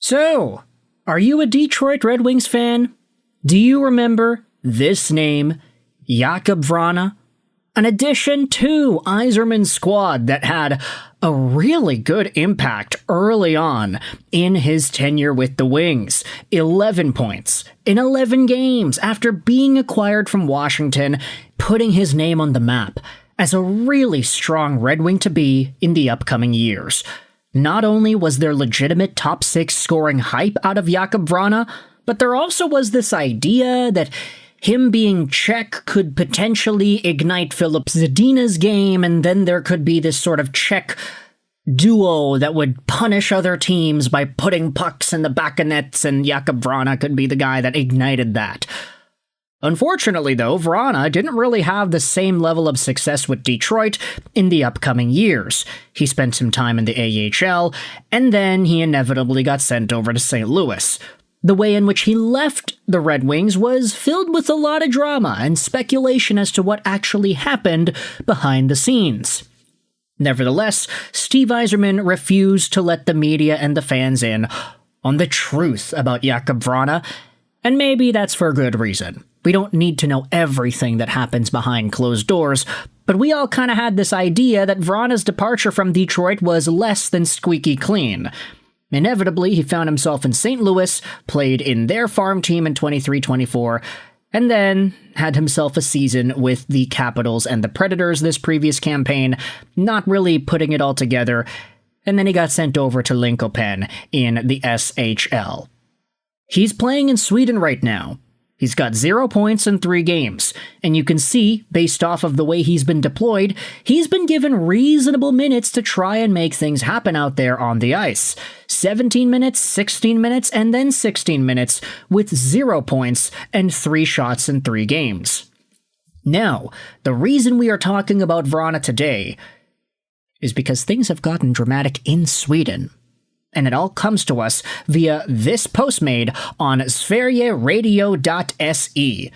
So, are you a Detroit Red Wings fan? Do you remember this name, Jakub Vrana? An addition to Yzerman's squad that had a really good impact early on in his tenure with the Wings. 11 points in 11 games after being acquired from Washington, putting his name on the map as a really strong Red Wing to be in the upcoming years. Not only was there legitimate top 6 scoring hype out of Jakub Vrana, but there also was this idea that him being Czech could potentially ignite Filip Zadina's game, and then there could be this sort of Czech duo that would punish other teams by putting pucks in the back of nets, and Jakub Vrana could be the guy that ignited that. Unfortunately, though, Vrana didn't really have the same level of success with Detroit in the upcoming years. He spent some time in the AHL, and then he inevitably got sent over to St. Louis. The way in which he left the Red Wings was filled with a lot of drama and speculation as to what actually happened behind the scenes. Nevertheless, Steve Yzerman refused to let the media and the fans in on the truth about Jakub Vrana, and maybe that's for good reason. We don't need to know everything that happens behind closed doors, but we all kind of had this idea that Vrana's departure from Detroit was less than squeaky clean. Inevitably, he found himself in St. Louis, played in their farm team in 23-24, and then had himself a season with the Capitals and the Predators this previous campaign, not really putting it all together, and then he got sent over to Linköping in the SHL. He's playing in Sweden right now. He's got 0 points in 3 games, and you can see, based off of the way he's been deployed, he's been given reasonable minutes to try and make things happen out there on the ice. 17 minutes, 16 minutes, and then 16 minutes, with 0 points and 3 shots in 3 games. Now, the reason we are talking about Vrana today is because things have gotten dramatic in Sweden. And it all comes to us via this post made on SverigeRadio.se.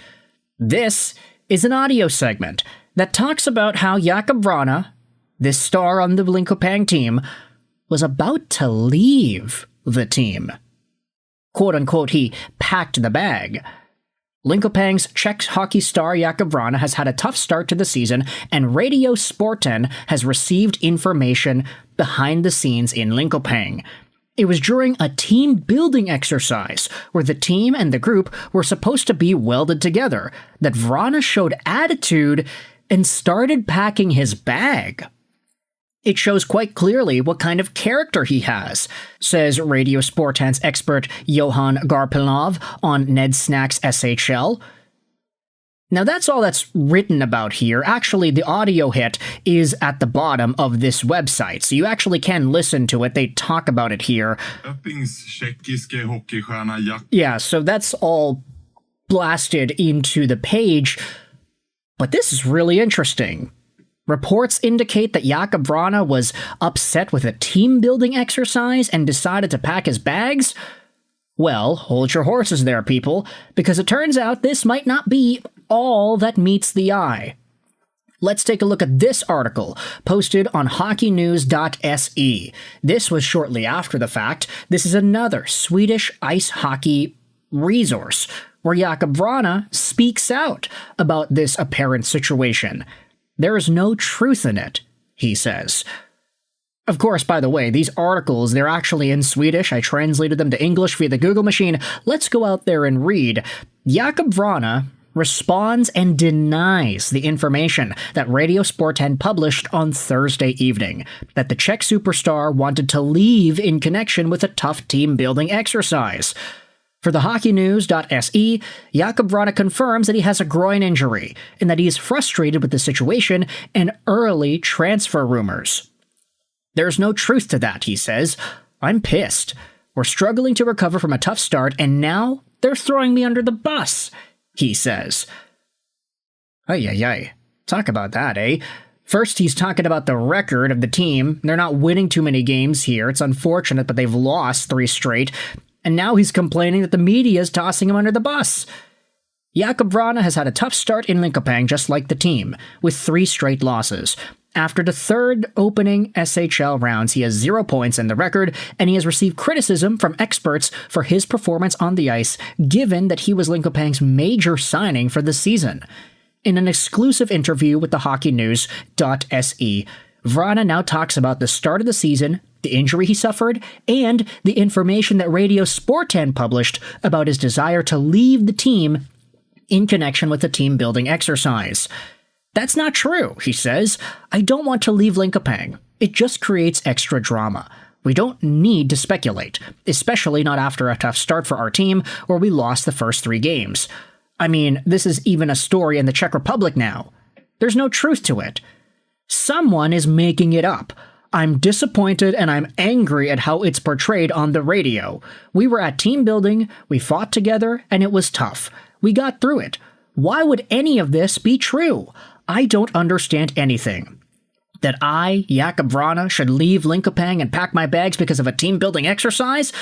This is an audio segment that talks about how Jakub Vrana, this star on the Linköping team, was about to leave the team. Quote-unquote, he packed the bag. Linköping's Czech hockey star Jakub Vrana has had a tough start to the season, and Radio Sporten has received information behind the scenes in Linköping. It was during a team-building exercise, where the team and the group were supposed to be welded together, that Vrana showed attitude and started packing his bag. It shows quite clearly what kind of character he has, says Radio Sporten's expert Johan Garpilov on Ned Snack's SHL. Now that's all that's written about here. Actually, the audio hit is at the bottom of this website, so you actually can listen to it. They talk about it here. Yeah, so that's all blasted into the page, but this is really interesting. Reports indicate that Jakub Vrana was upset with a team-building exercise and decided to pack his bags. Well, hold your horses there, people, because it turns out this might not be all that meets the eye. Let's take a look at this article, posted on hockeynews.se. This was shortly after the fact. This is another Swedish ice hockey resource, where Jakub Vrana speaks out about this apparent situation. There is no truth in it, he says. Of course, by the way, these articles, they're actually in Swedish. I translated them to English via the Google machine. Let's go out there and read. Jakub Vrana responds and denies the information that Radio Sporten published on Thursday evening, that the Czech superstar wanted to leave in connection with a tough team-building exercise. For the hockeynews.se, Jakub Vrana confirms that he has a groin injury and that he is frustrated with the situation and early transfer rumors. There's no truth to that, he says. I'm pissed. We're struggling to recover from a tough start, and now they're throwing me under the bus, he says. Ay. Talk about that, eh? First, he's talking about the record of the team. They're not winning too many games here. It's unfortunate, but they've lost 3 straight. And now he's complaining that the media is tossing him under the bus. Jakub Vrana has had a tough start in Linköping, just like the team, with 3 straight losses. After the third opening SHL rounds, he has 0 points in the record, and he has received criticism from experts for his performance on the ice, given that he was Linkopeng's major signing for the season. In an exclusive interview with the HockeyNews.se, Vrana now talks about the start of the season, the injury he suffered, and the information that Radio Sporten published about his desire to leave the team in connection with the team-building exercise. That's not true, he says. I don't want to leave Linkopeng. It just creates extra drama. We don't need to speculate, especially not after a tough start for our team where we lost the first 3 games. I mean, this is even a story in the Czech Republic now. There's no truth to it. Someone is making it up. I'm disappointed and I'm angry at how it's portrayed on the radio. We were at team building, we fought together, and it was tough. We got through it. Why would any of this be true? I don't understand anything. That I, Jakub Vrana, should leave Linkopeng and pack my bags because of a team-building exercise?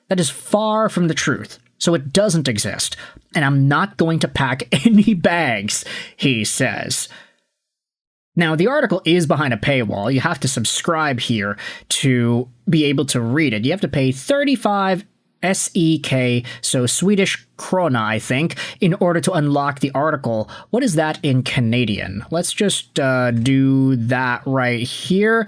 That is far from the truth, so it doesn't exist, and I'm not going to pack any bags, he says. Now, the article is behind a paywall. You have to subscribe here to be able to read it. You have to pay 35 SEK, so Swedish krona, I think, in order to unlock the article. What is that in Canadian? Let's just do that right here.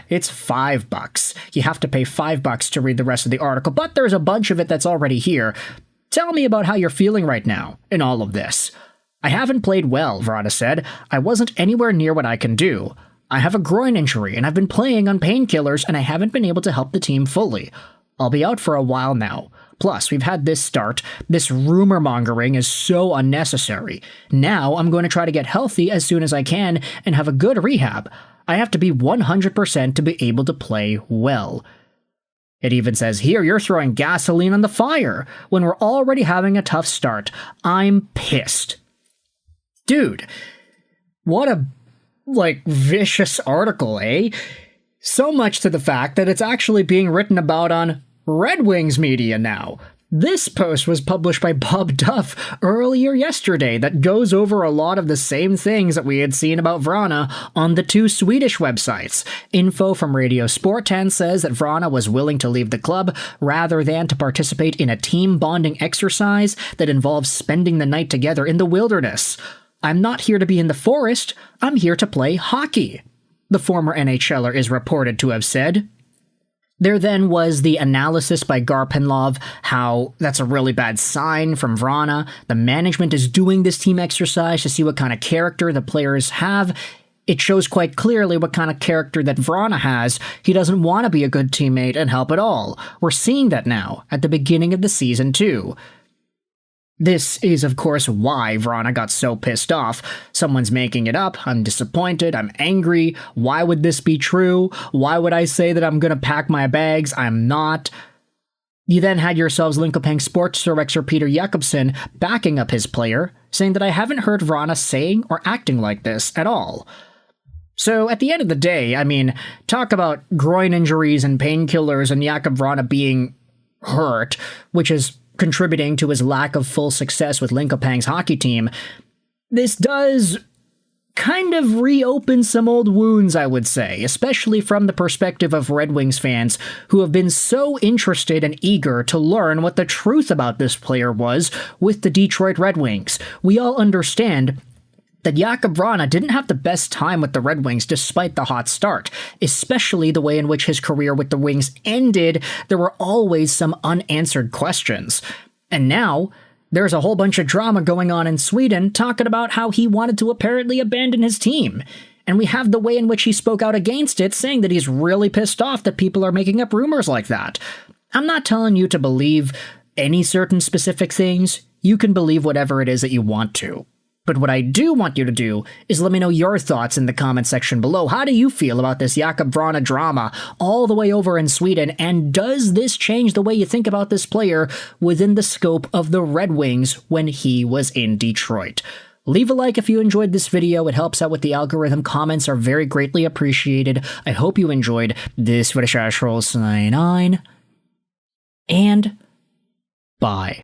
It's $5. You have to pay $5 to read the rest of the article, but there's a bunch of it that's already here. Tell me about how you're feeling right now in all of this. I haven't played well, Vrana said. I wasn't anywhere near what I can do. I have a groin injury, and I've been playing on painkillers, and I haven't been able to help the team fully. I'll be out for a while now. Plus, we've had this start. This rumor mongering is so unnecessary. Now I'm going to try to get healthy as soon as I can and have a good rehab. I have to be 100% to be able to play well. It even says here, you're throwing gasoline on the fire when we're already having a tough start. I'm pissed. Dude, what a, vicious article, eh? So much to the fact that it's actually being written about on Red Wings media now. This post was published by Bob Duff earlier yesterday that goes over a lot of the same things that we had seen about Vrana on the 2 Swedish websites. Info from Radio Sporten says that Vrana was willing to leave the club rather than to participate in a team bonding exercise that involves spending the night together in the wilderness. I'm not here to be in the forest, I'm here to play hockey, the former NHLer is reported to have said. There then was the analysis by Garpenlov, how that's a really bad sign from Vrana. The management is doing this team exercise to see what kind of character the players have. It shows quite clearly what kind of character that Vrana has. He doesn't want to be a good teammate and help at all. We're seeing that now, at the beginning of the season too. This is, of course, why Vrana got so pissed off. Someone's making it up. I'm disappointed. I'm angry. Why would this be true? Why would I say that I'm going to pack my bags? I'm not. You then had yourselves Linkopeng sports director Peter Jakobsson backing up his player, saying that I haven't heard Vrana saying or acting like this at all. So at the end of the day, I mean, talk about groin injuries and painkillers and Jakub Vrana being hurt, which is contributing to his lack of full success with Linkopeng's hockey team. This does kind of reopen some old wounds, I would say, especially from the perspective of Red Wings fans who have been so interested and eager to learn what the truth about this player was with the Detroit Red Wings. We all understand that Jakub Vrana didn't have the best time with the Red Wings despite the hot start, especially the way in which his career with the Wings ended. There were always some unanswered questions. And now, there's a whole bunch of drama going on in Sweden talking about how he wanted to apparently abandon his team. And we have the way in which he spoke out against it, saying that he's really pissed off that people are making up rumors like that. I'm not telling you to believe any certain specific things. You can believe whatever it is that you want to. But what I do want you to do is let me know your thoughts in the comment section below. How do you feel about this Jakub Vrana drama all the way over in Sweden? And does this change the way you think about this player within the scope of the Red Wings when he was in Detroit? Leave a like if you enjoyed this video. It helps out with the algorithm. Comments are very greatly appreciated. I hope you enjoyed this Swedish Roll 99. And bye.